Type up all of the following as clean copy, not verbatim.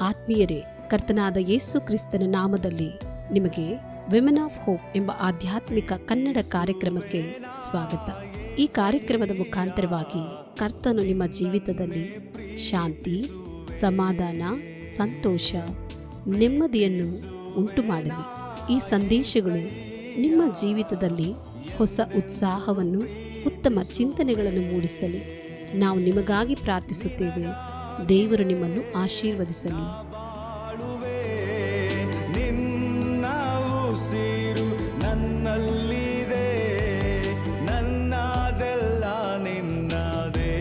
ಆತ್ಮೀಯರೇ, ಕರ್ತನಾದ ಯೇಸು ಕ್ರಿಸ್ತನ ನಾಮದಲ್ಲಿ ನಿಮಗೆ ವಿಮೆನ್ ಆಫ್ ಹೋಪ್ ಎಂಬ ಆಧ್ಯಾತ್ಮಿಕ ಕನ್ನಡ ಕಾರ್ಯಕ್ರಮಕ್ಕೆ ಸ್ವಾಗತ. ಈ ಕಾರ್ಯಕ್ರಮದ ಮುಖಾಂತರವಾಗಿ ಕರ್ತನು ನಿಮ್ಮ ಜೀವಿತದಲ್ಲಿ ಶಾಂತಿ, ಸಮಾಧಾನ, ಸಂತೋಷ, ನೆಮ್ಮದಿಯನ್ನು ಉಂಟು ಮಾಡಲಿ. ಈ ಸಂದೇಶಗಳು ನಿಮ್ಮ ಜೀವಿತದಲ್ಲಿ ಹೊಸ ಉತ್ಸಾಹವನ್ನು, ಉತ್ತಮ ಚಿಂತನೆಗಳನ್ನು ಮೂಡಿಸಲಿ. ನಾವು ನಿಮಗಾಗಿ ಪ್ರಾರ್ಥಿಸುತ್ತೇವೆ. ದೇವರು ನಿಮ್ಮನ್ನು ಆಶೀರ್ವದಿಸಲಿ. ನಿನ್ನ ಉಸಿರು ನನ್ನಲ್ಲಿದೆ, ನನ್ನದೆಲ್ಲ ನಿನ್ನದೇ.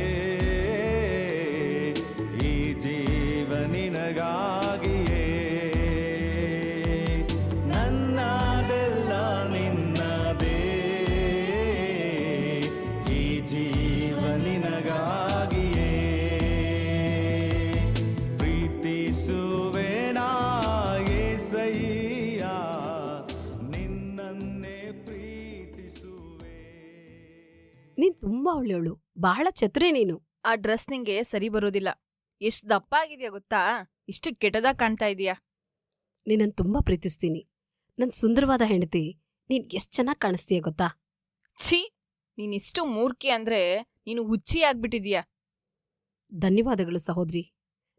ಈ ಜೀವ ನಿನಗಾಗಿಯೇ, ನನ್ನದೆಲ್ಲ ನಿನ್ನದೇ. ಈ ಜೀವ ನಿನಗಾಗಿಯೇ. ಪ್ರೀತಿಸುವೆನಾ యేసయ్య, ನಿನ್ನನ್ನೇ ಪ್ರೀತಿಸುವೆ. ನೀನ್ ತುಂಬಾ ಒಳ್ಳೆಯವಳು, ಬಹಳ ಚತುರೆ ನೀನು. ಆ ಡ್ರೆಸ್ ನಿಂಗೆ ಸರಿ ಬರೋದಿಲ್ಲ. ಎಷ್ಟ್ ದಪ್ಪ ಆಗಿದ್ಯಾ ಗೊತ್ತಾ? ಇಷ್ಟು ಕೆಟ್ಟದಾಗ ಕಾಣ್ತಾ ಇದೀಯಾ. ನಿನ್ನನ್ನು ತುಂಬಾ ಪ್ರೀತಿಸ್ತೀನಿ. ನನ್ ಸುಂದರವಾದ ಹೆಂಡತಿ, ನೀನ್ ಎಷ್ಟ್ ಚೆನ್ನಾಗಿ ಕಾಣಿಸ್ತೀಯ ಗೊತ್ತಾ? ಛೀ, ನೀನಿಷ್ಟು ಮೂರ್ಖಿ ಅಂದ್ರೆ ನೀನು ಹುಚ್ಚಿ ಆಗ್ಬಿಟ್ಟಿದೀಯಾ. ಧನ್ಯವಾದಗಳು ಸಹೋದ್ರಿ.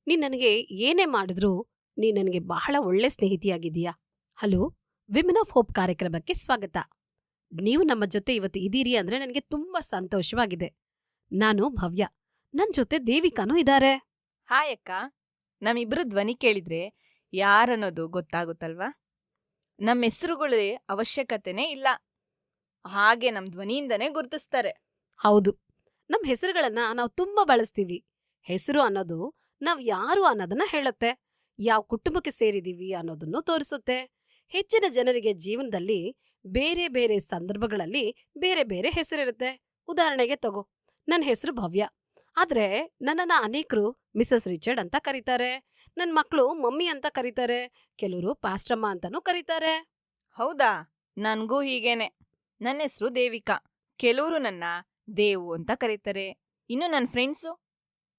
ನೀನ್ ನನಗೆ ಏನೇ ಮಾಡಿದ್ರೂ ನೀನ್ ನನಗೆ ಬಹಳ ಒಳ್ಳೆ ಸ್ನೇಹಿತಿಯಾಗಿದೀಯಾ. ಹಲೋ, ವಿಮೆನ್ ಆಫ್ ಹೋಪ್ ಕಾರ್ಯಕ್ರಮಕ್ಕೆ ಸ್ವಾಗತ. ನೀವು ನಮ್ಮ ಜೊತೆ ಇವತ್ತು ಇದೀರಿ ಅಂದ್ರೆ ನನಗೆ ತುಂಬಾ ಸಂತೋಷವಾಗಿದೆ. ನಾನು ಭವ್ಯ, ನನ್ ಜೊತೆ ದೇವಿಕಾನೂ ಇದ್ದಾರೆ. ಹಾಯ್ ಅಕ್ಕ. ನಮ್ಮಿಬ್ರು ಧ್ವನಿ ಕೇಳಿದ್ರೆ ಯಾರನ್ನೋದು ಗೊತ್ತಾಗುತ್ತಲ್ವಾ? ನಮ್ಮ ಹೆಸರುಗಳೇ ಅವಶ್ಯಕತೆನೇ ಇಲ್ಲ, ಹಾಗೆ ನಮ್ ಧ್ವನಿಯಿಂದನೇ ಗುರ್ತಿಸ್ತಾರೆ. ಹೌದು, ನಮ್ ಹೆಸರುಗಳನ್ನ ನಾವು ತುಂಬಾ ಬಳಸ್ತೀವಿ. ಹೆಸರು ಅನ್ನೋದು ನಾವ್ ಯಾರು ಅನ್ನೋದನ್ನ ಹೇಳುತ್ತೆ, ಯಾವ ಕುಟುಂಬಕ್ಕೆ ಸೇರಿದೀವಿ ಅನ್ನೋದನ್ನು ತೋರಿಸುತ್ತೆ. ಹೆಚ್ಚಿನ ಜನರಿಗೆ ಜೀವನದಲ್ಲಿ ಬೇರೆ ಬೇರೆ ಸಂದರ್ಭಗಳಲ್ಲಿ ಬೇರೆ ಬೇರೆ ಹೆಸರಿರುತ್ತೆ. ಉದಾಹರಣೆಗೆ ತಗೋ, ನನ್ನ ಹೆಸರು ಭವ್ಯ, ಆದ್ರೆ ನನ್ನನ್ನ ಅನೇಕರು ಮಿಸಸ್ ರಿಚರ್ಡ್ ಅಂತ ಕರೀತಾರೆ. ನನ್ ಮಕ್ಳು ಮಮ್ಮಿ ಅಂತ ಕರೀತಾರೆ, ಕೆಲವರು ಪಾಸ್ಟ್ರಮ್ಮ ಅಂತಾನೂ ಕರೀತಾರೆ. ಹೌದಾ? ನನ್ಗೂ ಹೀಗೇನೆ. ನನ್ನ ಹೆಸರು ದೇವಿಕಾ, ಕೆಲವರು ನನ್ನ ದೇವು ಅಂತ ಕರೀತಾರೆ. ಇನ್ನು ನನ್ನ ಫ್ರೆಂಡ್ಸು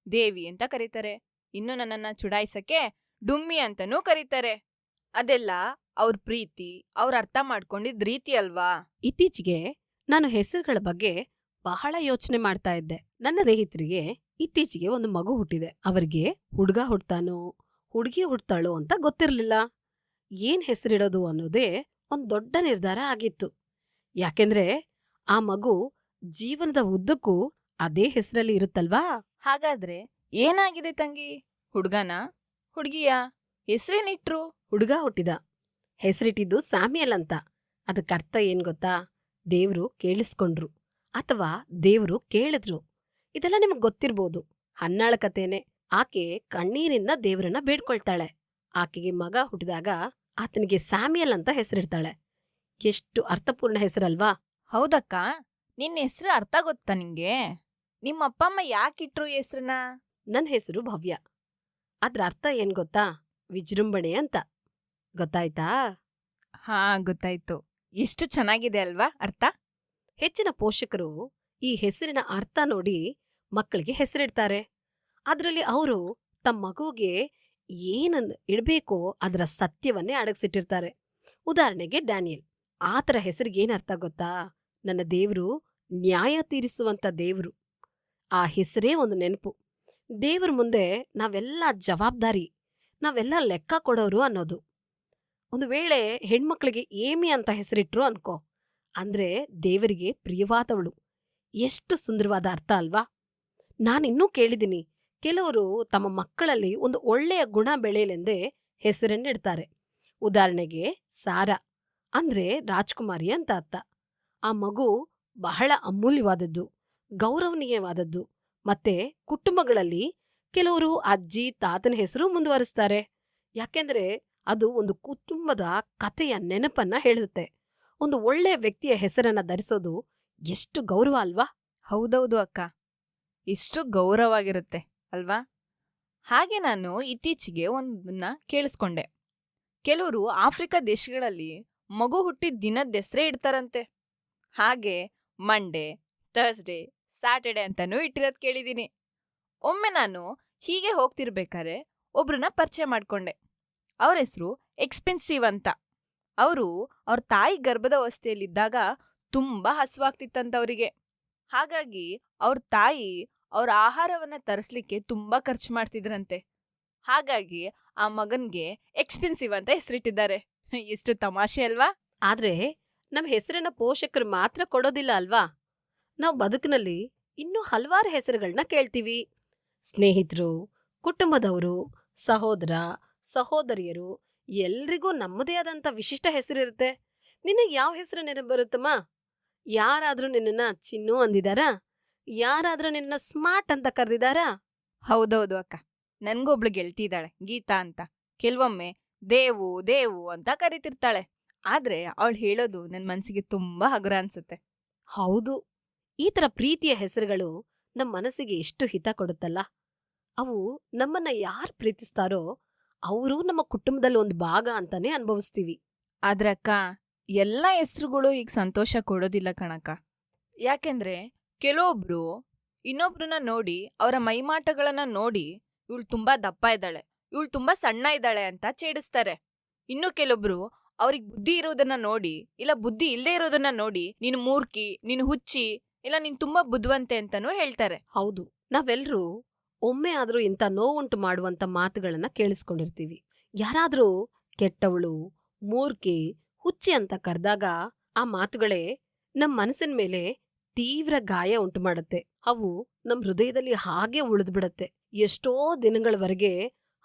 ದೇವಿ ಅಂತ ಕರೀತಾರೆ. ಇನ್ನು ನನ್ನನ್ನ ಚುಡಾಯಿಸಕ್ಕೆ ಡುಮ್ಮಿ ಅಂತನೂ ಕರೀತಾರೆ. ಅದೆಲ್ಲ ಅವ್ರ ಪ್ರೀತಿ, ಅವ್ರ ಅರ್ಥ ಮಾಡ್ಕೊಂಡಿದ್ ರೀತಿ ಅಲ್ವಾ? ಇತ್ತೀಚೆಗೆ ನಾನು ಹೆಸರುಗಳ ಬಗ್ಗೆ ಬಹಳ ಯೋಚನೆ ಮಾಡ್ತಾ ಇದ್ದೆ. ನನ್ನ ಸ್ನೇಹಿತರಿಗೆ ಇತ್ತೀಚೆಗೆ ಒಂದು ಮಗು ಹುಟ್ಟಿದೆ. ಅವರಿಗೆ ಹುಡ್ಗ ಹುಡ್ತಾನೋ ಹುಡುಗಿ ಹುಡ್ತಾಳೋ ಅಂತ ಗೊತ್ತಿರ್ಲಿಲ್ಲ. ಏನ್ ಹೆಸರಿಡೋದು ಅನ್ನೋದೇ ಒಂದ್ ದೊಡ್ಡ ನಿರ್ಧಾರ ಆಗಿತ್ತು. ಯಾಕೆಂದ್ರೆ ಆ ಮಗು ಜೀವನದ ಉದ್ದಕ್ಕೂ ಅದೇ ಹೆಸರಲ್ಲಿ ಇರುತ್ತಲ್ವಾ. ಹಾಗಾದ್ರೆ ಏನಾಗಿದೆ ತಂಗಿ? ಹುಡ್ಗನಾ ಹುಡ್ಗಿಯಾ? ಹೆಸ್ರೇನಿಟ್ರು? ಹುಡುಗ ಹುಟ್ಟಿದ. ಹೆಸರಿಟ್ಟಿದ್ದು ಸ್ಯಾಮ್ಯಲ್ ಅಂತ. ಅದಕ್ಕರ್ಥ ಏನ್ ಗೊತ್ತಾ? ದೇವ್ರು ಕೇಳಿಸ್ಕೊಂಡ್ರು ಅಥವಾ ದೇವ್ರು ಕೇಳಿದ್ರು. ಇದೆಲ್ಲ ನಿಮಗ್ ಗೊತ್ತಿರ್ಬೋದು. ಹನ್ನಾಳ ಕಥೆನೆ. ಆಕೆ ಕಣ್ಣೀರಿಂದ ದೇವ್ರನ್ನ ಬೇಡ್ಕೊಳ್ತಾಳೆ. ಆಕೆಗೆ ಮಗ ಹುಟ್ಟಿದಾಗ ಆತನಿಗೆ ಸ್ಯಾಮ್ಯಲ್ ಅಂತ ಹೆಸರಿಡ್ತಾಳೆ. ಎಷ್ಟು ಅರ್ಥಪೂರ್ಣ ಹೆಸರಲ್ವಾ? ಹೌದಕ್ಕ, ನಿನ್ನ ಹೆಸ್ರು ಅರ್ಥ ಗೊತ್ತಾ ನಿಂಗೆ? ನಿಮ್ಮ ಅಪ್ಪಮ್ಮ ಯಾಕಿಟ್ರು ಹೆಸ್ರನ್ನ? ನನ್ ಹೆಸರು ಭವ್ಯ. ಅದ್ರ ಅರ್ಥ ಏನ್ ಗೊತ್ತಾ? ವಿಜೃಂಭಣೆ ಅಂತ. ಗೊತ್ತಾಯ್ತಾ? ಹಾ, ಗೊತ್ತಾಯ್ತು. ಎಷ್ಟು ಚೆನ್ನಾಗಿದೆ ಅಲ್ವಾ ಅರ್ಥ? ಹೆಚ್ಚಿನ ಪೋಷಕರು ಈ ಹೆಸರಿನ ಅರ್ಥ ನೋಡಿ ಮಕ್ಕಳಿಗೆ ಹೆಸರಿಡ್ತಾರೆ. ಅದ್ರಲ್ಲಿ ಅವರು ತಮ್ಮ ಮಗುಗೆ ಏನನ್ನ ಇಡ್ಬೇಕೋ ಅದರ ಸತ್ಯವನ್ನೇ ಅಡಗಿಸಿಟ್ಟಿರ್ತಾರೆ. ಉದಾಹರಣೆಗೆ ಡ್ಯಾನಿಯಲ್. ಆತರ ಹೆಸರಿಗೇನ್ ಅರ್ಥ ಗೊತ್ತಾ? ನನ್ನ ದೇವ್ರು ನ್ಯಾಯ ತೀರಿಸುವಂತ ದೇವ್ರು. ಆ ಹೆಸರೇ ಒಂದು ನೆನಪು. ದೇವ್ರ ಮುಂದೆ ನಾವೆಲ್ಲ ಜವಾಬ್ದಾರಿ, ನಾವೆಲ್ಲ ಲೆಕ್ಕ ಕೊಡೋರು ಅನ್ನೋದು. ಒಂದು ವೇಳೆ ಹೆಣ್ಮಕ್ಳಿಗೆ ಏಮಿ ಅಂತ ಹೆಸರಿಟ್ರು ಅನ್ಕೋ, ಅಂದ್ರೆ ದೇವರಿಗೆ ಪ್ರಿಯವಾದವಳು. ಎಷ್ಟು ಸುಂದರವಾದ ಅರ್ಥ ಅಲ್ವಾ? ನಾನಿನ್ನೂ ಕೇಳಿದ್ದೀನಿ, ಕೆಲವರು ತಮ್ಮ ಮಕ್ಕಳಲ್ಲಿ ಒಂದು ಒಳ್ಳೆಯ ಗುಣ ಬೆಳೆಯಲೆಂದೇ ಹೆಸರನ್ನಿಡ್ತಾರೆ. ಉದಾಹರಣೆಗೆ ಸಾರಾ ಅಂದ್ರೆ ರಾಜ್ಕುಮಾರಿ ಅಂತ ಅರ್ಥ. ಆ ಮಗು ಬಹಳ ಅಮೂಲ್ಯವಾದದ್ದು, ಗೌರವನೀಯವಾದದ್ದು. ಮತ್ತೆ ಕುಟುಂಬಗಳಲ್ಲಿ ಕೆಲವರು ಅಜ್ಜಿ ತಾತನ ಹೆಸರು ಮುಂದುವರಿಸ್ತಾರೆ. ಯಾಕೆಂದ್ರೆ ಅದು ಒಂದು ಕುಟುಂಬದ ಕಥೆಯ ನೆನಪನ್ನ ಹೇಳುತ್ತೆ. ಒಂದು ಒಳ್ಳೆ ವ್ಯಕ್ತಿಯ ಹೆಸರನ್ನ ಧರಿಸೋದು ಎಷ್ಟು ಗೌರವ ಅಲ್ವಾ? ಹೌದೌದು ಅಕ್ಕ, ಎಷ್ಟು ಗೌರವವಾಗಿರುತ್ತೆ ಅಲ್ವಾ? ಹಾಗೆ ನಾನು ಇತ್ತೀಚೆಗೆ ಒಂದನ್ನ ಕೇಳಿಸ್ಕೊಂಡೆ. ಕೆಲವರು ಆಫ್ರಿಕಾ ದೇಶಗಳಲ್ಲಿ ಮಗು ಹುಟ್ಟಿದ ದಿನದ ಹೆಸರೇ ಇಡ್ತಾರಂತೆ. ಹಾಗೆ ಮಂಡೇ, ಥರ್ಸ್ಡೇ, ಸ್ಯಾಟರ್ಡೆ ಅಂತಾನೂ ಇಟ್ಟಿರೋದ್ ಕೇಳಿದೀನಿ. ಒಮ್ಮೆ ನಾನು ಹೀಗೆ ಹೋಗ್ತಿರ್ಬೇಕಾದ್ರೆ ಒಬ್ರನ್ನ ಪರಿಚಯ ಮಾಡ್ಕೊಂಡೆ. ಅವ್ರ ಹೆಸರು ಎಕ್ಸ್ಪೆನ್ಸಿವ್ ಅಂತ. ಅವರು ಅವ್ರ ತಾಯಿ ಗರ್ಭದಾವಸ್ಥೆಯಲ್ಲಿದ್ದಾಗ ತುಂಬಾ ಹಸುವಾಗ್ತಿತ್ತಂತವ್ರಿಗೆ. ಹಾಗಾಗಿ ಅವ್ರ ತಾಯಿ ಅವ್ರ ಆಹಾರವನ್ನ ತರಿಸ್ಲಿಕ್ಕೆ ತುಂಬಾ ಖರ್ಚು ಮಾಡ್ತಿದ್ರಂತೆ. ಹಾಗಾಗಿ ಆ ಮಗನ್ಗೆ ಎಕ್ಸ್ಪೆನ್ಸಿವ್ ಅಂತ ಹೆಸರಿಟ್ಟಿದ್ದಾರೆ. ಎಷ್ಟು ತಮಾಷೆ ಅಲ್ವಾ? ಆದ್ರೆ ನಮ್ ಹೆಸರನ್ನ ಪೋಷಕರು ಮಾತ್ರ ಕೊಡೋದಿಲ್ಲ ಅಲ್ವಾ? ನಾವು ಬದುಕಿನಲ್ಲಿ ಇನ್ನೂ ಹಲವಾರು ಹೆಸರುಗಳನ್ನ ಕೇಳ್ತೀವಿ. ಸ್ನೇಹಿತರು, ಕುಟುಂಬದವರು, ಸಹೋದರ, ಸಹೋದರಿಯರು ಎಲ್ರಿಗೂ ನಮ್ಮದೇ ಆದಂತ ವಿಶಿಷ್ಟ ಹೆಸರಿರುತ್ತೆ. ನಿನಗೆ ಯಾವ ಹೆಸರು ನೆನಪು ಬರುತ್ತಮ್ಮ? ಯಾರಾದ್ರೂ ನಿನ್ನನ್ನ ಚಿನ್ನು ಅಂದಿದಾರಾ? ಯಾರಾದ್ರೂ ನಿನ್ನ ಸ್ಮಾರ್ಟ್ ಅಂತ ಕರೆದಿದಾರಾ? ಹೌದೌದು ಅಕ್ಕ, ನನ್ಗೊಬ್ಳು ಗೆಳತಿ ಇದ್ದಾಳೆ, ಗೀತಾ ಅಂತ. ಕೆಲವೊಮ್ಮೆ ದೇವು ದೇವು ಅಂತ ಕರಿತಿರ್ತಾಳೆ. ಆದ್ರೆ ಅವಳು ಹೇಳೋದು ನನ್ ಮನ್ಸಿಗೆ ತುಂಬಾ ಹಗುರ ಅನ್ಸುತ್ತೆ. ಹೌದು, ಈ ತರ ಪ್ರೀತಿಯ ಹೆಸರುಗಳು ನಮ್ ಮನಸ್ಸಿಗೆ ಎಷ್ಟು ಹಿತ ಕೊಡುತ್ತಲ್ಲ. ಅವು ನಮ್ಮನ್ನ ಯಾರು ಪ್ರೀತಿಸ್ತಾರೋ ಅವರು ನಮ್ಮ ಕುಟುಂಬದಲ್ಲಿ ಒಂದು ಭಾಗ ಅಂತಾನೆ ಅನುಭವಿಸ್ತೀವಿ. ಆದ್ರೆ ಅಕ್ಕ, ಎಲ್ಲಾ ಹೆಸರುಗಳು ಈಗ ಸಂತೋಷ ಕೊಡೋದಿಲ್ಲ ಕಣಕ್ಕ. ಯಾಕೆಂದ್ರೆ ಕೆಲವೊಬ್ರು ಇನ್ನೊಬ್ರನ್ನ ನೋಡಿ, ಅವರ ಮೈಮಾಟಗಳನ್ನ ನೋಡಿ, ಇವಳು ತುಂಬಾ ದಪ್ಪ ಇದ್ದಾಳೆ, ಇವಳು ತುಂಬಾ ಸಣ್ಣ ಇದ್ದಾಳೆ ಅಂತ ಛೇಡಿಸ್ತಾರೆ. ಇನ್ನು ಕೆಲವೊಬ್ರು ಅವ್ರಿಗೆ ಬುದ್ಧಿ ಇರೋದನ್ನ ನೋಡಿ, ಇಲ್ಲ ಬುದ್ಧಿ ಇಲ್ಲದೆ ಇರೋದನ್ನ ನೋಡಿ, ನೀನು ಮೂರ್ಖಿ, ನೀನು ಹುಚ್ಚಿ, ಇಲ್ಲ ನೀನ್ ತುಂಬಾ ಬುದ್ಧಿವಂತೆ ಅಂತಾನೂ ಹೇಳ್ತಾರೆ. ಹೌದು, ನಾವೆಲ್ಲರೂ ಒಮ್ಮೆ ಆದ್ರೂ ಇಂಥ ನೋವುಂಟು ಮಾಡುವಂತ ಮಾತುಗಳನ್ನ ಕೇಳಿಸ್ಕೊಂಡಿರ್ತೀವಿ. ಯಾರಾದ್ರೂ ಕೆಟ್ಟವಳು, ಮೂರ್ಖಿ, ಹುಚ್ಚಿ ಅಂತ ಕರೆದಾಗ ಆ ಮಾತುಗಳೇ ನಮ್ ಮನಸ್ಸಿನ ಮೇಲೆ ತೀವ್ರ ಗಾಯ ಉಂಟು ಮಾಡುತ್ತೆ. ಅವು ನಮ್ ಹೃದಯದಲ್ಲಿ ಹಾಗೆ ಉಳಿದ್ಬಿಡತ್ತೆ. ಎಷ್ಟೋ ದಿನಗಳವರೆಗೆ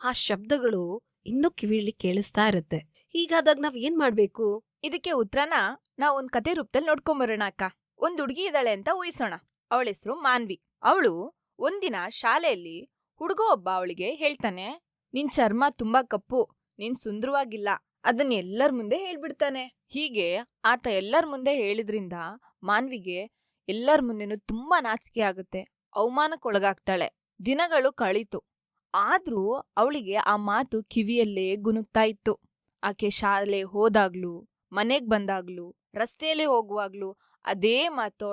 ಆ ಶಬ್ದಗಳು ಇನ್ನೂ ಕಿವಿಲಿ ಕೇಳಿಸ್ತಾ ಇರುತ್ತೆ. ಹೀಗಾದಾಗ ನಾವ್ ಏನ್ ಮಾಡ್ಬೇಕು? ಇದಕ್ಕೆ ಉತ್ತರನ ನಾವ್ ಒಂದ್ ಕತೆ ರೂಪದಲ್ಲಿ ನೋಡ್ಕೊಂಬರೋಣ ಅಕ್ಕ. ಒಂದ್ ಹುಡುಗಿ ಇದ್ದಾಳೆ ಅಂತ ಊಹಿಸೋಣ. ಅವಳ ಹೆಸರು ಮಾನ್ವಿ. ಅವಳು ಒಂದಿನ ಶಾಲೆಯಲ್ಲಿ ಹುಡುಗ ಒಬ್ಬ ಅವಳಿಗೆ ಹೇಳ್ತಾನೆ, ನಿನ್ ಚರ್ಮ ತುಂಬಾ ಕಪ್ಪು, ನೀನ್ ಸುಂದರವಾಗಿಲ್ಲ, ಅದನ್ನ ಎಲ್ಲರ ಮುಂದೆ ಹೇಳ್ಬಿಡ್ತಾನೆ. ಹೀಗೆ ಆತ ಎಲ್ಲರ ಮುಂದೆ ಹೇಳಿದ್ರಿಂದ ಮಾನ್ವಿಗೆ ಎಲ್ಲರ ಮುಂದೆನೂ ತುಂಬಾ ನಾಚಿಕೆ ಆಗುತ್ತೆ, ಅವಮಾನಕ್ಕೊಳಗಾಗ್ತಾಳೆ. ದಿನಗಳು ಕಳೀತು. ಆದ್ರೂ ಅವಳಿಗೆ ಆ ಮಾತು ಕಿವಿಯಲ್ಲೇ ಗುನುಗ್ತಾ ಇತ್ತು. ಆಕೆ ಶಾಲೆ ಹೋದಾಗ್ಲೂ, ಮನೆಗ್ ಬಂದಾಗ್ಲೂ, ರಸ್ತೆಯಲ್ಲಿ ಹೋಗುವಾಗ್ಲೂ ಅದೇ ಮಾತು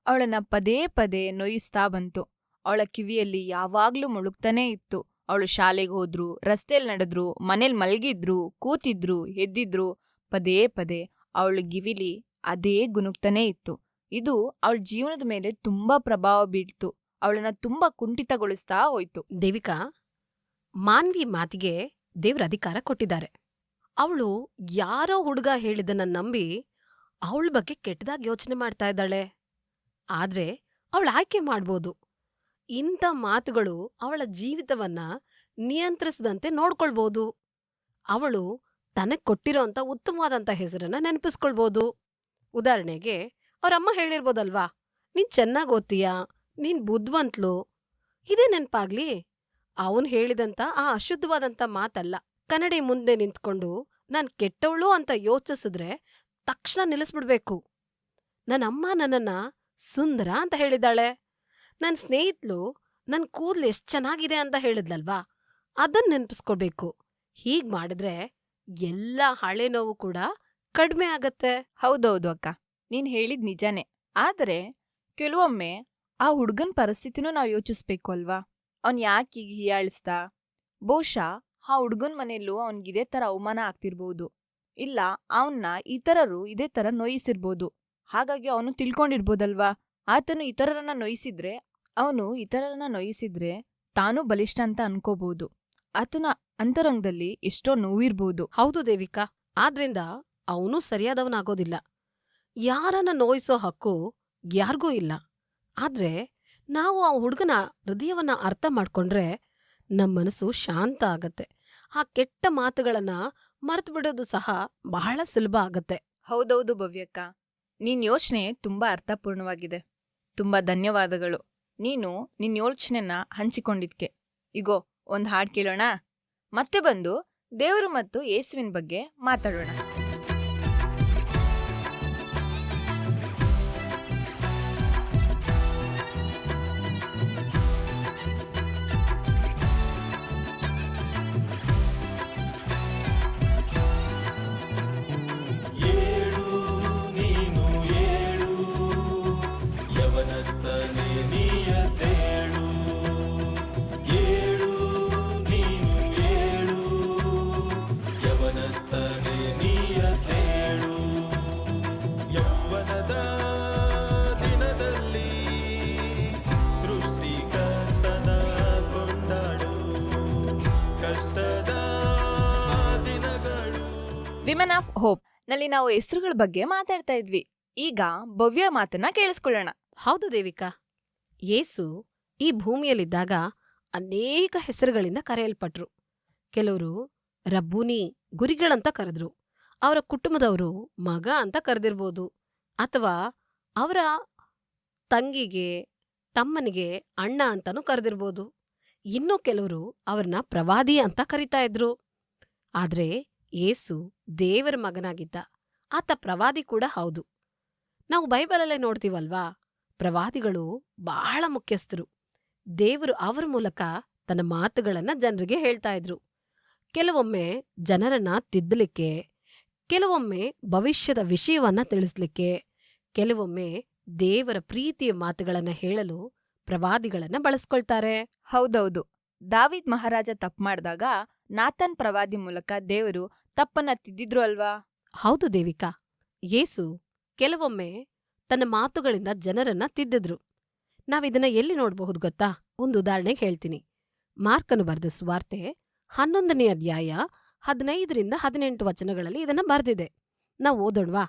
ಅವಳನ್ನ ಪದೇ ಪದೇ ನೋಯಿಸ್ತಾ ಬಂತು. ಅವಳ ಕಿವಿಯಲ್ಲಿ ಯಾವಾಗ್ಲೂ ಮುಳುಗ್ತಾನೇ ಇತ್ತು. ಅವಳು ಶಾಲೆಗೆ ಹೋದ್ರು, ರಸ್ತೆಯಲ್ಲಿ ನಡೆದ್ರು, ಮನೇಲಿ ಮಲ್ಗಿದ್ರು, ಕೂತಿದ್ರು, ಎದ್ದಿದ್ರು, ಪದೇ ಪದೇ ಅವಳ ಕಿವಿಲಿ ಅದೇ ಗುನುಗ್ತಾನೇ ಇತ್ತು. ಇದು ಅವಳ ಜೀವನದ ಮೇಲೆ ತುಂಬಾ ಪ್ರಭಾವ ಬೀಳ್ತು. ಅವಳನ್ನ ತುಂಬಾ ಕುಂಠಿತಗೊಳಿಸ್ತಾ ಹೋಯ್ತು. ದೇವಿಕಾ, ಮಾನ್ವಿ ಮಾತಿಗೆ ದೇವ್ರ ಅಧಿಕಾರ ಕೊಟ್ಟಿದ್ದಾರೆ. ಅವಳು ಯಾರೋ ಹುಡುಗ ಹೇಳಿದನ್ನ ನಂಬಿ ಅವಳ ಬಗ್ಗೆ ಕೆಟ್ಟದಾಗಿ ಯೋಚನೆ ಮಾಡ್ತಾ ಇದ್ದಾಳೆ. ಆದ್ರೆ ಅವಳು ಆಯ್ಕೆ ಮಾಡ್ಬೋದು. ಇಂಥ ಮಾತುಗಳು ಅವಳ ಜೀವಿತವನ್ನ ನಿಯಂತ್ರಿಸದಂತೆ ನೋಡ್ಕೊಳ್ಬೋದು. ಅವಳು ತನಗ್ ಕೊಟ್ಟಿರೋಂಥ ಉತ್ತಮವಾದಂಥ ಹೆಸರನ್ನ ನೆನಪಿಸ್ಕೊಳ್ಬೋದು. ಉದಾಹರಣೆಗೆ ಅವರಮ್ಮ ಹೇಳಿರ್ಬೋದಲ್ವಾ, ನೀನ್ ಚೆನ್ನಾಗ್ ಓದ್ತೀಯಾ, ನೀನ್ ಬುದ್ಧಿವಂತ್ಲು. ಇದೇ ನೆನ್ಪಾಗ್ಲಿ. ಅವನ್ ಹೇಳಿದಂತ ಆ ಅಶುದ್ಧವಾದಂಥ ಮಾತಲ್ಲ. ಕನ್ನಡಿ ಮುಂದೆ ನಿಂತ್ಕೊಂಡು ನಾನ್ ಕೆಟ್ಟವಳು ಅಂತ ಯೋಚಿಸಿದ್ರೆ ತಕ್ಷಣ ನಿಲ್ಲಿಸ್ಬಿಡ್ಬೇಕು. ನನ್ನಮ್ಮ ನನ್ನನ್ನ ಸುಂದರ ಅಂತ ಹೇಳಿದಾಳೆ, ನನ್ ಸ್ನೇಹಿತಲು ನನ್ ಕೂದ್ಲು ಎಷ್ಟ್ ಚೆನ್ನಾಗಿದೆ ಅಂತ ಹೇಳಿದ್ಲಲ್ವಾ, ಅದನ್ನ ನೆನ್ಪಿಸ್ಕೊಡ್ಬೇಕು. ಹೀಗ್ ಮಾಡಿದ್ರೆ ಎಲ್ಲ ಹಳೆ ನೋವು ಕೂಡ ಕಡಿಮೆ ಆಗತ್ತೆ. ಹೌದೌದು ಅಕ್ಕ, ನೀನ್ ಹೇಳಿದ್ ನಿಜಾನೇ. ಆದ್ರೆ ಕೆಲವೊಮ್ಮೆ ಆ ಹುಡ್ಗನ್ ಪರಿಸ್ಥಿತಿನೂ ನಾವ್ ಯೋಚಿಸ್ಬೇಕು ಅಲ್ವಾ. ಅವ್ನ್ ಯಾಕೆ ಈಗ ಹೀಯಾಳಿಸ್ದ? ಬಹುಶಃ ಆ ಹುಡ್ಗನ್ ಮನೆಯಲ್ಲೂ ಅವನ್ಗಿದೇ ತರ ಅವಮಾನ ಆಗ್ತಿರ್ಬೋದು, ಇಲ್ಲ ಅವನ್ನ ಇತರರು ಇದೇ ತರ ನೋಯಿಸಿರ್ಬೋದು. ಹಾಗಾಗಿ ಅವನು ತಿಳ್ಕೊಂಡಿರ್ಬೋದಲ್ವಾ, ಆತನು ಇತರರನ್ನ ನೋಯಿಸಿದ್ರೆ ತಾನೂ ಬಲಿಷ್ಠ ಅಂತ ಅನ್ಕೋಬಹುದು. ಆತನ ಅಂತರಂಗದಲ್ಲಿ ಎಷ್ಟೋ ನೋವಿರ್ಬೋದು. ಹೌದು ದೇವಿಕಾ, ಆದ್ರಿಂದ ಅವನು ಸರಿಯಾದವನಾಗೋದಿಲ್ಲ. ಯಾರನ್ನ ನೋಯಿಸೋ ಹಕ್ಕು ಯಾರಿಗೂ ಇಲ್ಲ. ಆದ್ರೆ ನಾವು ಆ ಹುಡುಗನ ಹೃದಯವನ್ನ ಅರ್ಥ ಮಾಡ್ಕೊಂಡ್ರೆ ನಮ್ಮ ಮನಸ್ಸು ಶಾಂತ ಆಗತ್ತೆ. ಆ ಕೆಟ್ಟ ಮಾತುಗಳನ್ನ ಮರೆತು ಬಿಡೋದು ಸಹ ಬಹಳ ಸುಲಭ ಆಗತ್ತೆ. ಹೌದೌದು ಭವ್ಯಕ್ಕ, ನಿನ್ ಯೋಚನೆ ತುಂಬಾ ಅರ್ಥಪೂರ್ಣವಾಗಿದೆ. ತುಂಬಾ ಧನ್ಯವಾದಗಳು. ನೀನು ನಿನ್ ಯೋಚನೆನ ಹಂಚಿಕೊಂಡಿದ್ಕೆ. ಇಗೋ ಒಂದ್ ಹಾಡ್ ಕೇಳೋಣ, ಮತ್ತೆ ಬಂದು ದೇವರು ಮತ್ತು ಯೇಸುವಿನ ಬಗ್ಗೆ ಮಾತಾಡೋಣ. ಯವನಸ್ಥನೇ ನೀಯದ್ದೇಳು, ಏಳು ನೀನು ಕಷ್ಟದ ದಿನಗಳು. ವಿಮೆನ್ ಆಫ್ ಹೋಪ್ ನಲ್ಲಿ ನಾವು ಹೆಸರುಗಳ ಬಗ್ಗೆ ಮಾತಾಡ್ತಾ ಇದ್ವಿ. ಈಗ ಭವ್ಯ ಮಾತನ್ನ ಕೇಳಿಸ್ಕೊಳ್ಳೋಣ. ಹೌದು ದೇವಿಕಾ, ಯೇಸು ಈ ಭೂಮಿಯಲ್ಲಿದ್ದಾಗ ಅನೇಕ ಹೆಸರುಗಳಿಂದ ಕರೆಯಲ್ಪಟ್ರು. ಕೆಲವರು ರಬ್ಬೂನಿ, ಗುರಿಗಳಂತ ಕರೆದ್ರು. ಅವರ ಕುಟುಂಬದವರು ಮಗ ಅಂತ ಕರೆದಿರ್ಬೋದು, ಅಥವಾ ಅವರ ತಂಗಿಗೆ ತಮ್ಮನಿಗೆ ಅಣ್ಣ ಅಂತಾನೂ ಕರೆದಿರ್ಬೋದು. ಇನ್ನು ಕೆಲವರು ಅವ್ರನ್ನ ಪ್ರವಾದಿ ಅಂತ ಕರಿತಾ ಇದ್ರು. ಆದ್ರೆ ಯೇಸು ದೇವರ ಮಗನಾಗಿದ್ದ. ಆತ ಪ್ರವಾದಿ ಕೂಡ ಹೌದು. ನಾವು ಬೈಬಲಲ್ಲೇ ನೋಡ್ತೀವಲ್ವಾ, ಪ್ರವಾದಿಗಳು ಬಹಳ ಮುಖ್ಯಸ್ಥರು. ದೇವರು ಅವರ ಮೂಲಕ ತನ್ನ ಮಾತುಗಳನ್ನ ಜನರಿಗೆ ಹೇಳ್ತಾ ಇದ್ರು. ಕೆಲವೊಮ್ಮೆ ಜನರನ್ನ ತಿದ್ದಲಿಕ್ಕೆ, ಕೆಲವೊಮ್ಮೆ ಭವಿಷ್ಯದ ವಿಷಯವನ್ನ ತಿಳಿಸ್ಲಿಕ್ಕೆ, ಕೆಲವೊಮ್ಮೆ ದೇವರ ಪ್ರೀತಿಯ ಮಾತುಗಳನ್ನ ಹೇಳಲು ಪ್ರವಾದಿಗಳನ್ನ ಬಳಸ್ಕೊಳ್ತಾರೆ. ಹೌದೌದು, ದಾವಿದ್ ಮಹಾರಾಜ ತಪ್ಪು ಮಾಡಿದಾಗ ನಾತನ್ ಪ್ರವಾದಿ ಮೂಲಕ ದೇವರು ತಪ್ಪನ್ನ ತಿದ್ದಿದ್ರು ಅಲ್ವಾ? ಹೌದು ದೇವಿಕಾ, ಯೇಸು ಕೆಲವೊಮ್ಮೆ ತನ್ನ ಮಾತುಗಳಿಂದ ಜನರನ್ನ ತಿದ್ದಿದ್ರು. ನಾವಿದನ್ನ ಎಲ್ಲಿ ನೋಡಬಹುದು ಗೊತ್ತಾ? ಒಂದು ಉದಾಹರಣೆಗೆ ಹೇಳ್ತೀನಿ. ಮಾರ್ಕನು ಬರೆದ ಸುವಾರ್ತೆ 11ನೇ ಅಧ್ಯಾಯ 15-18 ವಚನಗಳಲ್ಲಿ ಇದನ್ನ ಬರ್ದಿದೆ. ನಾವು ಓದೋಣವಾ?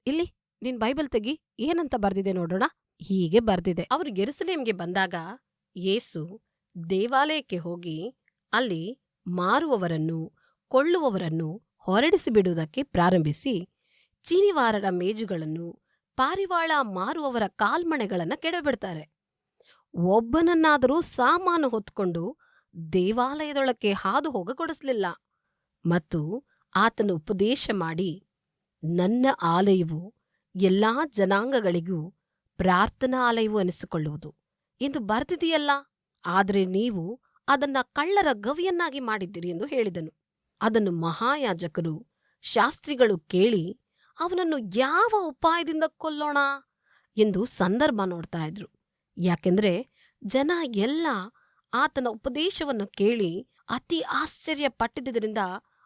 ಇಲ್ಲಿ ನಿನ್ ಬೈಬಲ್ ತೆಗಿ, ಏನಂತ ಬರ್ದಿದೆ ನೋಡೋಣ. ಹೀಗೆ ಬರ್ದಿದೆ: ಅವರು ಯೆರೂಸಲೇಮ್ಗೆ ಬಂದಾಗ ಯೇಸು ದೇವಾಲಯಕ್ಕೆ ಹೋಗಿ ಅಲ್ಲಿ ಮಾರುವವರನ್ನು ಕೊಳ್ಳುವವರನ್ನು ಹೊರಡಿಸಿಬಿಡುವುದಕ್ಕೆ ಪ್ರಾರಂಭಿಸಿ, ಚೀನಿವಾರರ ಮೇಜುಗಳನ್ನು, ಪಾರಿವಾಳ ಮಾರುವವರ ಕಾಲ್ಮಣೆಗಳನ್ನ ಕೆಡಬಿಡ್ತಾರೆ. ಒಬ್ಬನನ್ನಾದರೂ ಸಾಮಾನು ಹೊತ್ಕೊಂಡು ದೇವಾಲಯದೊಳಕ್ಕೆ ಹಾದು ಹೋಗಗೊಡಿಸ್ಲಿಲ್ಲ. ಮತ್ತು ಆತನು ಉಪದೇಶ ಮಾಡಿ, ನನ್ನ ಆಲಯವು ಎಲ್ಲಾ ಜನಾಂಗಗಳಿಗೂ ಪ್ರಾರ್ಥನಾ ಆಲಯವು ಅನಿಸಿಕೊಳ್ಳುವುದು ಎಂದು ಬರ್ದಿದೆಯಲ್ಲ, ಆದರೆ ನೀವು ಅದನ್ನ ಕಳ್ಳರ ಗವಿಯನ್ನಾಗಿ ಮಾಡಿದ್ದೀರಿ ಎಂದು ಹೇಳಿದನು. ಅದನ್ನು ಮಹಾಯಾಜಕರು, ಶಾಸ್ತ್ರಿಗಳು ಕೇಳಿ ಅವನನ್ನು ಯಾವ ಉಪಾಯದಿಂದ ಕೊಲ್ಲೋಣ ಎಂದು ಸಂದರ್ಭ ನೋಡ್ತಾ ಇದ್ರು. ಯಾಕೆಂದ್ರೆ ಜನ ಎಲ್ಲ ಆತನ ಉಪದೇಶವನ್ನು ಕೇಳಿ ಅತಿ ಆಶ್ಚರ್ಯ ಪಟ್ಟಿದ್ದರಿಂದ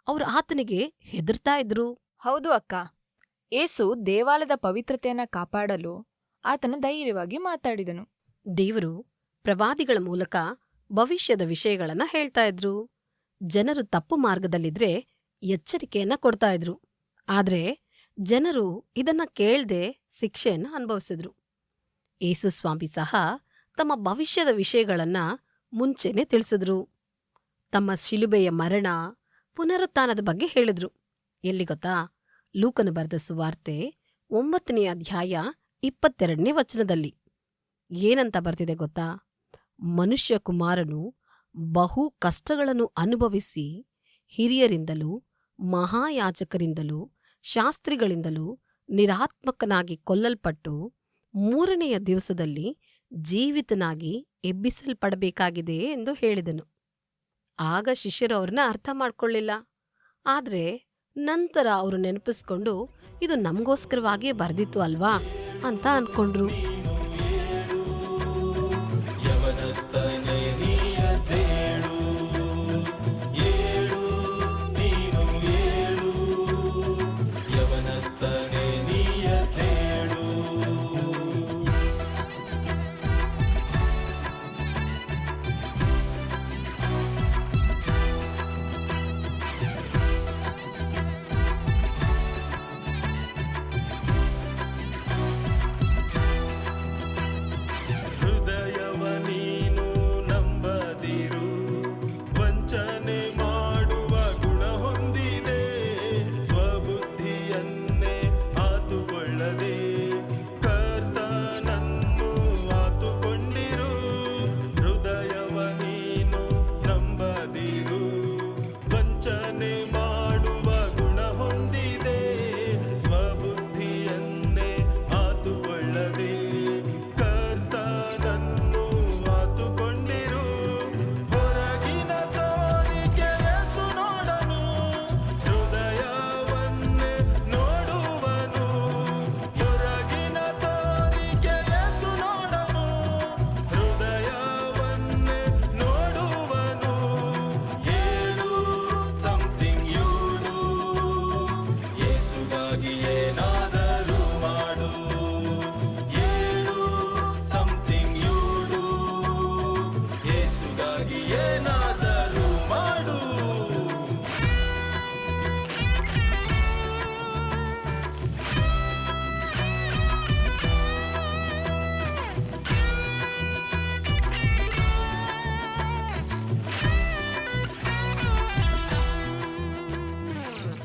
ಅವರು ಆತನಿಗೆ ಹೆದರ್ತಾ ಇದ್ರು. ಹೌದು ಅಕ್ಕ, ಏಸು ದೇವಾಲಯದ ಪವಿತ್ರತೆಯನ್ನ ಕಾಪಾಡಲು ಆತನ ಧೈರ್ಯವಾಗಿ ಮಾತಾಡಿದನು. ದೇವರು ಪ್ರವಾದಿಗಳ ಮೂಲಕ ಭವಿಷ್ಯದ ವಿಷಯಗಳನ್ನ ಹೇಳ್ತಾ ಇದ್ರು. ಜನರು ತಪ್ಪು ಮಾರ್ಗದಲ್ಲಿದ್ರೆ ಎಚ್ಚರಿಕೆಯನ್ನ ಕೊಡ್ತಾ ಇದ್ರು. ಆದ್ರೆ ಜನರು ಇದನ್ನ ಕೇಳ್ದೆ ಶಿಕ್ಷೆಯನ್ನ ಅನುಭವಿಸಿದ್ರು. ಯೇಸು ಸ್ವಾಮಿ ಸಹ ತಮ್ಮ ಭವಿಷ್ಯದ ವಿಷಯಗಳನ್ನ ಮುಂಚೆನೆ ತಿಳಿಸಿದ್ರು. ತಮ್ಮ ಶಿಲುಬೆಯ ಮರಣ, ಪುನರುತ್ಥಾನದ ಬಗ್ಗೆ ಹೇಳಿದ್ರು. ಎಲ್ಲಿ ಗೊತ್ತಾ? ಲೂಕನು ಬರೆದ ಸುವಾರ್ತೆ 9ನೇ ಅಧ್ಯಾಯ 22ನೇ ವಚನದಲ್ಲಿ ಏನಂತ ಬರ್ತಿದೆ ಗೊತ್ತಾ? ಮನುಷ್ಯ ಕುಮಾರನು ಬಹು ಕಷ್ಟಗಳನ್ನು ಅನುಭವಿಸಿ ಹಿರಿಯರಿಂದಲೂ ಮಹಾಯಾಜಕರಿಂದಲೂ ಶಾಸ್ತ್ರಿಗಳಿಂದಲೂ ನಿರಾತ್ಮಕನಾಗಿ ಕೊಲ್ಲಲ್ಪಟ್ಟು 3ನೆಯ ದಿವಸದಲ್ಲಿ ಜೀವಿತನಾಗಿ ಎಬ್ಬಿಸಲ್ಪಡಬೇಕಾಗಿದೆ ಎಂದು ಹೇಳಿದನು. ಆಗ ಶಿಷ್ಯರು ಅವ್ರನ್ನ ಅರ್ಥ ಮಾಡ್ಕೊಳ್ಳಿಲ್ಲ. ಆದ್ರೆ ನಂತರ ಅವರು ನೆನಪಿಸ್ಕೊಂಡು, ಇದು ನಮಗೋಸ್ಕರವಾಗಿಯೇ ಬರ್ದಿತ್ತು ಅಲ್ವಾ ಅಂತ ಅನ್ಕೊಂಡ್ರು. ಯವನಸ್ಥನೇ ನೀಯದ್ದೇಳು, ಏಳು ನೀನು ಏಳು, ಯವನಸ್ಥನೇ ನೀಯದ್ದೇಳು.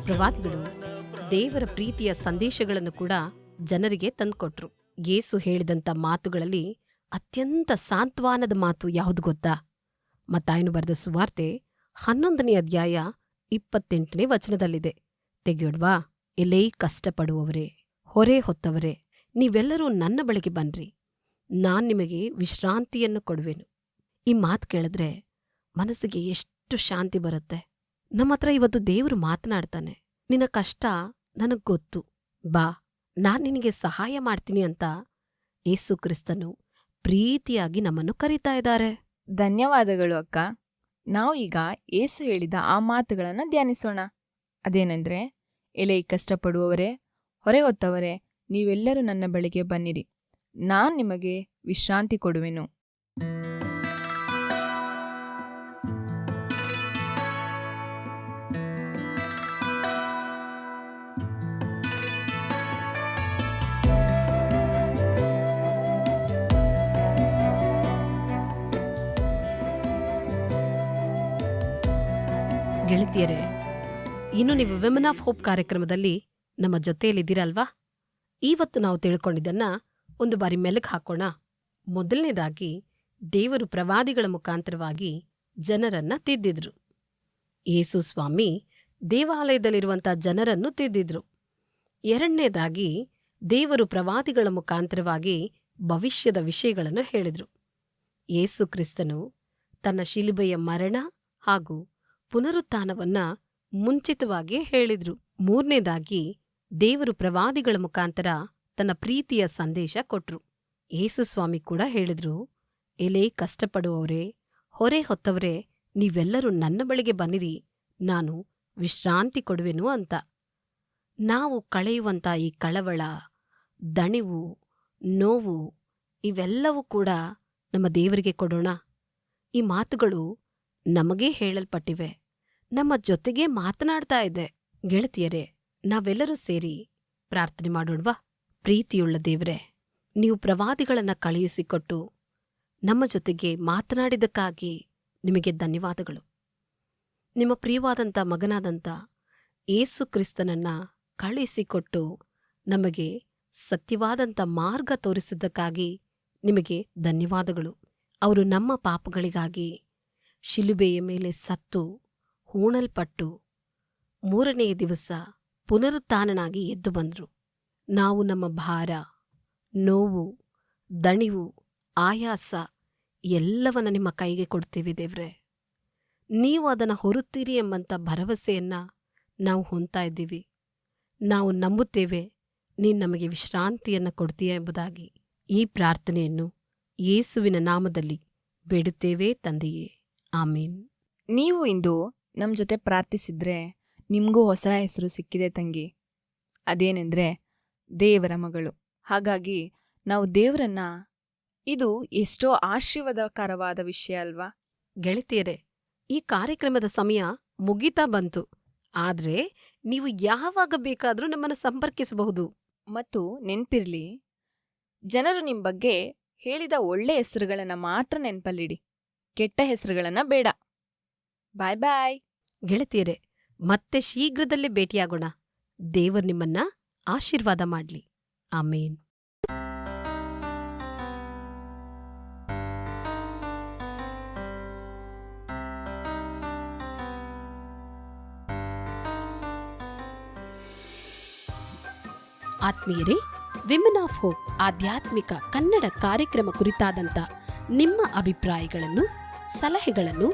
ಪ್ರವಾದಿಗಳು ದೇವರ ಪ್ರೀತಿಯ ಸಂದೇಶಗಳನ್ನು ಕೂಡ ಜನರಿಗೆ ತಂದುಕೊಟ್ರು. ಯೇಸು ಹೇಳಿದಂಥ ಮಾತುಗಳಲ್ಲಿ ಅತ್ಯಂತ ಸಾಂತ್ವನದ ಮಾತು ಯಾವುದು ಗೊತ್ತಾ? ಮತ್ತಾಯನು ಬರೆದ ಸುವಾರ್ತೆ 11ನೇ ಅಧ್ಯಾಯ 28ನೇ ವಚನದಲ್ಲಿದೆ. ತೆಗೆಯೋಡ್ವಾ? ಎಲೇ ಕಷ್ಟಪಡುವವರೇ, ಹೊರೆ ಹೊತ್ತವರೇ, ನೀವೆಲ್ಲರೂ ನನ್ನ ಬಳಿಗೆ ಬನ್ರಿ, ನಾನ್ ನಿಮಗೆ ವಿಶ್ರಾಂತಿಯನ್ನು ಕೊಡುವೆನು. ಈ ಮಾತು ಕೇಳಿದ್ರೆ ಮನಸ್ಸಿಗೆ ಎಷ್ಟು ಶಾಂತಿ ಬರುತ್ತೆ. ನಮ್ಮ ಹತ್ರ ಇವತ್ತು ದೇವರು ಮಾತನಾಡ್ತಾನೆ. ನಿನ್ನ ಕಷ್ಟ ನನಗ್ ಗೊತ್ತು, ಬಾ, ನಾನ್ ನಿನಗೆ ಸಹಾಯ ಮಾಡ್ತೀನಿ ಅಂತ ಯೇಸು ಕ್ರಿಸ್ತನು ಪ್ರೀತಿಯಾಗಿ ನಮ್ಮನ್ನು ಕರೀತಾ ಇದ್ದಾರೆ. ಧನ್ಯವಾದಗಳು ಅಕ್ಕ. ನಾವು ಈಗ ಏಸು ಹೇಳಿದ ಆ ಮಾತುಗಳನ್ನು ಧ್ಯಾನಿಸೋಣ. ಅದೇನೆಂದ್ರೆ, ಎಲೆ ಕಷ್ಟಪಡುವವರೇ, ಹೊರೆ ಹೊತ್ತವರೇ, ನೀವೆಲ್ಲರೂ ನನ್ನ ಬಳಿಗೆ ಬನ್ನಿರಿ, ನಾನ್ ನಿಮಗೆ ವಿಶ್ರಾಂತಿ ಕೊಡುವೆನು. ಗೆಳತಿಯರೇ, ಇನ್ನು ನೀವು ವಿಮೆನ್ ಆಫ್ ಹೋಪ್ ಕಾರ್ಯಕ್ರಮದಲ್ಲಿ ನಮ್ಮ ಜೊತೆಯಲ್ಲಿದ್ದೀರಲ್ವಾ? ಇವತ್ತು ನಾವು ತಿಳ್ಕೊಂಡಿದ್ದನ್ನ ಒಂದು ಬಾರಿ ಮೆಲುಕು ಹಾಕೋಣ. ಮೊದಲನೇದಾಗಿ, ದೇವರು ಪ್ರವಾದಿಗಳ ಮುಖಾಂತರವಾಗಿ ಜನರನ್ನ ತಿದ್ದಿದ್ರು. ಯೇಸು ಸ್ವಾಮಿ ದೇವಾಲಯದಲ್ಲಿರುವಂಥ ಜನರನ್ನು ತಿದ್ದಿದ್ರು. ಎರಡನೇದಾಗಿ, ದೇವರು ಪ್ರವಾದಿಗಳ ಮುಖಾಂತರವಾಗಿ ಭವಿಷ್ಯದ ವಿಷಯಗಳನ್ನು ಹೇಳಿದ್ರು. ಯೇಸು ಕ್ರಿಸ್ತನು ತನ್ನ ಶಿಲುಬೆಯ ಮರಣ ಹಾಗೂ ಪುನರುತ್ಥಾನವನ್ನ ಮುಂಚಿತವಾಗಿಯೇ ಹೇಳಿದ್ರು. ಮೂರನೇದಾಗಿ, ದೇವರು ಪ್ರವಾದಿಗಳ ಮುಖಾಂತರ ತನ್ನ ಪ್ರೀತಿಯ ಸಂದೇಶ ಕೊಟ್ರು. ಯೇಸು ಸ್ವಾಮಿ ಕೂಡ ಹೇಳಿದ್ರು, ಎಲೇ ಕಷ್ಟಪಡುವವರೇ, ಹೊರೆ ಹೊತ್ತವರೇ, ನೀವೆಲ್ಲರೂ ನನ್ನ ಬಳಿಗೆ ಬನ್ನಿರಿ, ನಾನು ವಿಶ್ರಾಂತಿ ಕೊಡುವೆನು ಅಂತ. ನಾವು ಕಳೆಯುವಂಥ ಈ ಕಳವಳ, ದಣಿವು, ನೋವು ಇವೆಲ್ಲವೂ ಕೂಡ ನಮ್ಮ ದೇವರಿಗೆ ಕೊಡೋಣ. ಈ ಮಾತುಗಳು ನಮಗೇ ಹೇಳಲ್ಪಟ್ಟಿವೆ, ನಮ್ಮ ಜೊತೆಗೇ ಮಾತನಾಡ್ತಾ ಇದೆ. ಗೆಳತಿಯರೇ, ನಾವೆಲ್ಲರೂ ಸೇರಿ ಪ್ರಾರ್ಥನೆ ಮಾಡೋಣವಾ? ಪ್ರೀತಿಯುಳ್ಳ ದೇವರೇ, ನೀವು ಪ್ರವಾದಿಗಳನ್ನ ಕಳುಹಿಸಿಕೊಟ್ಟು ನಮ್ಮ ಜೊತೆಗೆ ಮಾತನಾಡಿದ್ದಕ್ಕಾಗಿ ನಿಮಗೆ ಧನ್ಯವಾದಗಳು. ನಿಮ್ಮ ಪ್ರಿಯವಾದಂಥ ಮಗನಾದಂಥ ಯೇಸು ಕ್ರಿಸ್ತನನ್ನ ಕಳುಹಿಸಿಕೊಟ್ಟು ನಮಗೆ ಸತ್ಯವಾದಂಥ ಮಾರ್ಗ ತೋರಿಸಿದ್ದಕ್ಕಾಗಿ ನಿಮಗೆ ಧನ್ಯವಾದಗಳು. ಅವರು ನಮ್ಮ ಪಾಪಗಳಿಗಾಗಿ ಶಿಲುಬೆಯ ಮೇಲೆ ಸತ್ತು ಹೂಣಲ್ಪಟ್ಟು 3ನೇ ದಿವಸ ಪುನರುತ್ಥಾನನಾಗಿ ಎದ್ದು ಬಂದರು. ನಾವು ನಮ್ಮ ಭಾರ, ನೋವು, ದಣಿವು, ಆಯಾಸ ಎಲ್ಲವನ್ನ ನಿಮ್ಮ ಕೈಗೆ ಕೊಡ್ತೀವಿ ದೇವ್ರೆ. ನೀವು ಅದನ್ನು ಹೊರುತ್ತೀರಿ ಎಂಬಂಥ ಭರವಸೆಯನ್ನ ನಾವು ಹೊಂದ್ತಾ ಇದ್ದೀವಿ. ನಾವು ನಂಬುತ್ತೇವೆ, ನೀನು ನಮಗೆ ವಿಶ್ರಾಂತಿಯನ್ನು ಕೊಡ್ತೀಯ ಎಂಬುದಾಗಿ. ಈ ಪ್ರಾರ್ಥನೆಯನ್ನು ಯೇಸುವಿನ ನಾಮದಲ್ಲಿ ಬೇಡುತ್ತೇವೆ ತಂದೆಯೇ, ಆಮೀನ್. ನೀವು ಇಂದು ನಮ್ಮ ಜೊತೆ ಪ್ರಾರ್ಥಿಸಿದ್ರೆ ನಿಮಗೂ ಹೊಸ ಹೆಸರು ಸಿಕ್ಕಿದೆ ತಂಗಿ. ಅದೇನೆಂದ್ರೆ ದೇವರ ಮಗಳು. ಹಾಗಾಗಿ ನಾವು ದೇವರನ್ನ, ಇದು ಎಷ್ಟೋ ಆಶೀರ್ವಾದಕರವಾದ ವಿಷಯ ಅಲ್ವಾ? ಗೆಳತಿಯರೇ, ಈ ಕಾರ್ಯಕ್ರಮದ ಸಮಯ ಮುಗೀತಾ ಬಂತು. ಆದ್ರೆ ನೀವು ಯಾವಾಗ ಬೇಕಾದರೂ ನಮ್ಮನ್ನು ಸಂಪರ್ಕಿಸಬಹುದು. ಮತ್ತು ನೆನ್ಪಿರ್ಲಿ, ಜನರು ನಿಮ್ಮ ಬಗ್ಗೆ ಹೇಳಿದ ಒಳ್ಳೆ ಹೆಸರುಗಳನ್ನ ಮಾತ್ರ ನೆನ್ಪಲ್ಲಿಡಿ, ಕೆಟ್ಟ ಹೆಸರುಗಳನ್ನ ಬೇಡ. ಬಾಯ್ ಬಾಯ್. ಗೆಳತಿಯರೇ, ಮತ್ತೆ ಶೀಘ್ರದಲ್ಲೇ ಭೇಟಿಯಾಗೋಣ. ದೇವರು ನಿಮ್ಮನ್ನ ಆಶೀರ್ವಾದ ಮಾಡ್ಲಿ. ಆಮೇನ್. ಆತ್ಮೀಯರೇ, ವಿಮೆನ್ ಆಫ್ ಹೋಪ್ ಆಧ್ಯಾತ್ಮಿಕ ಕನ್ನಡ ಕಾರ್ಯಕ್ರಮ ಕುರಿತಾದಂಥ ನಿಮ್ಮ ಅಭಿಪ್ರಾಯಗಳನ್ನು, ಸಲಹೆಗಳನ್ನು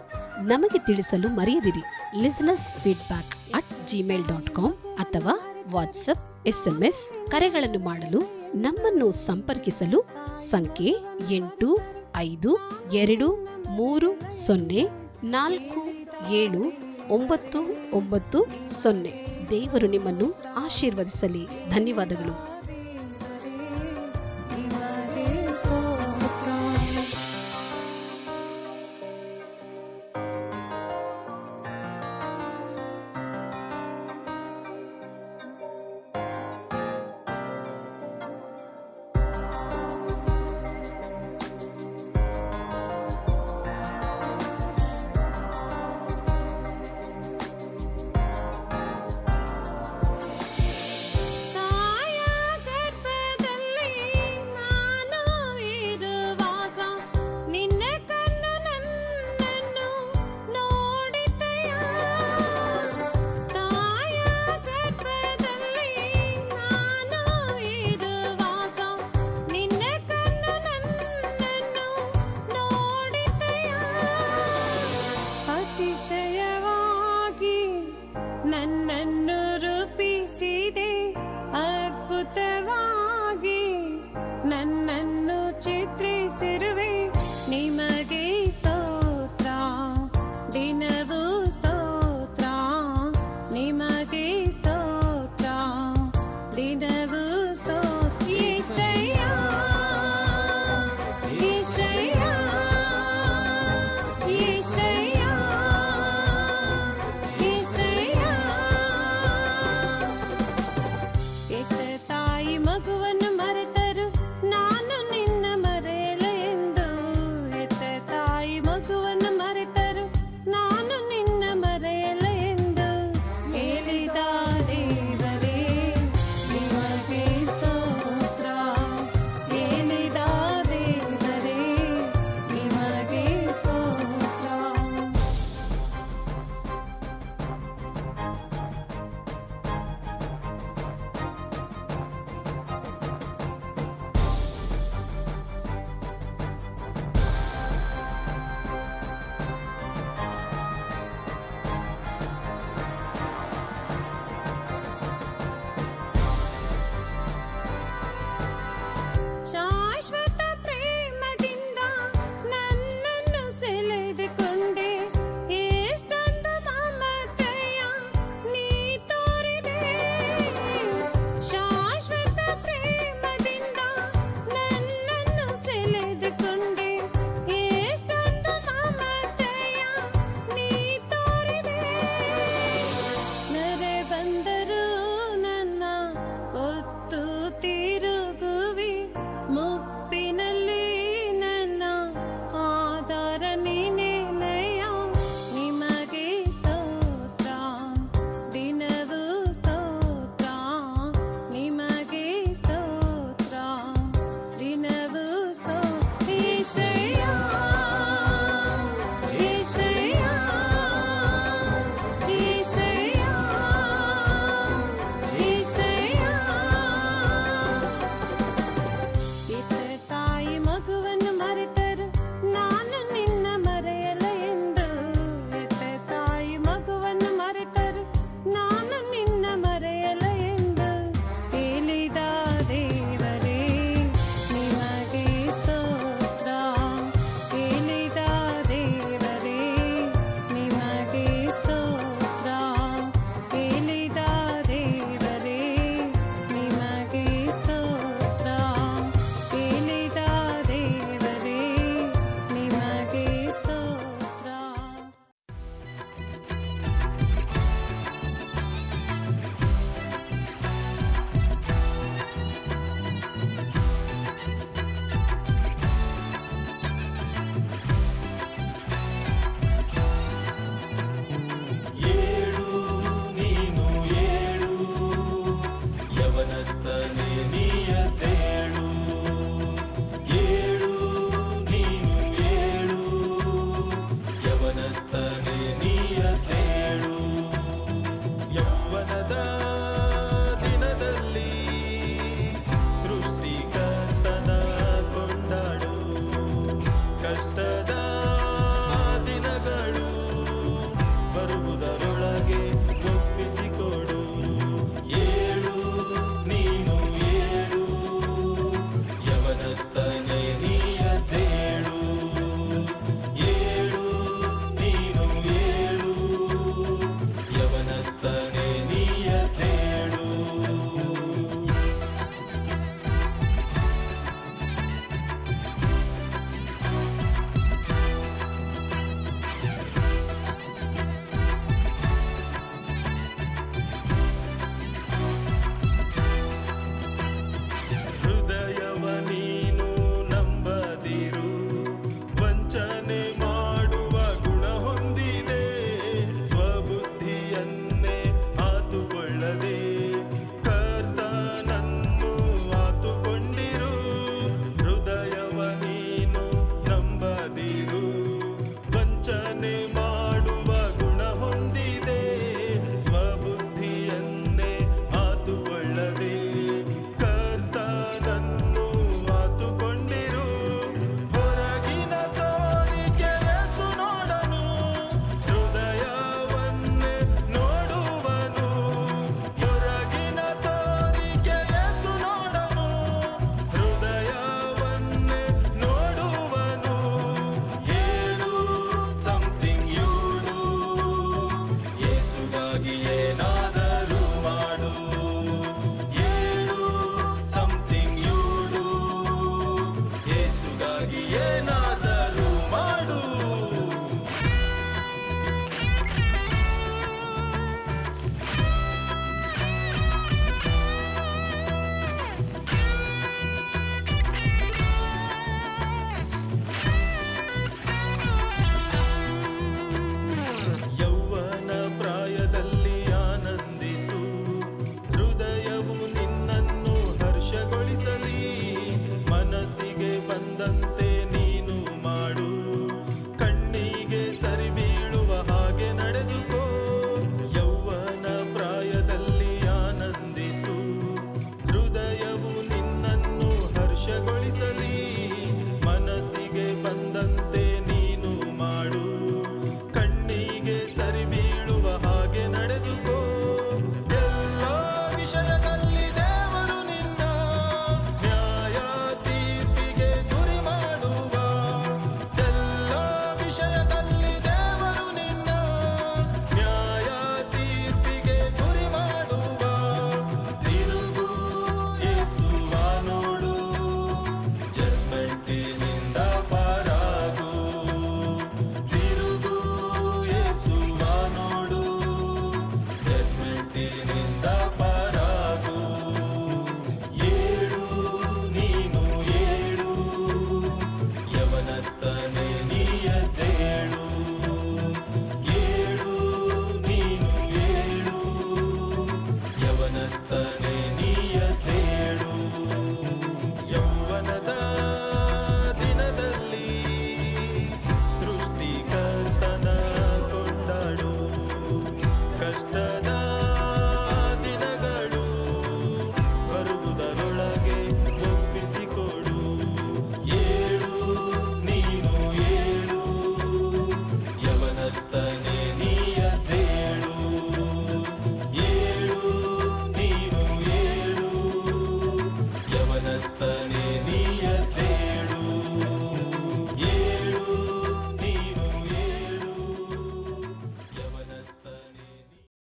ನಮಗೆ ತಿಳಿಸಲು ಮರೆಯದಿರಿ. ಲಿಸ್ನರ್ಸ್ ಫೀಡ್ಬ್ಯಾಕ್ @gmail.com ಅಥವಾ ವಾಟ್ಸಪ್, SMS ಕರೆಗಳನ್ನು ಮಾಡಲು ನಮ್ಮನ್ನು ಸಂಪರ್ಕಿಸಲು ಸಂಖ್ಯೆ 8523047990. ದೇವರು ನಿಮ್ಮನ್ನು ಆಶೀರ್ವದಿಸಲಿ. ಧನ್ಯವಾದಗಳು.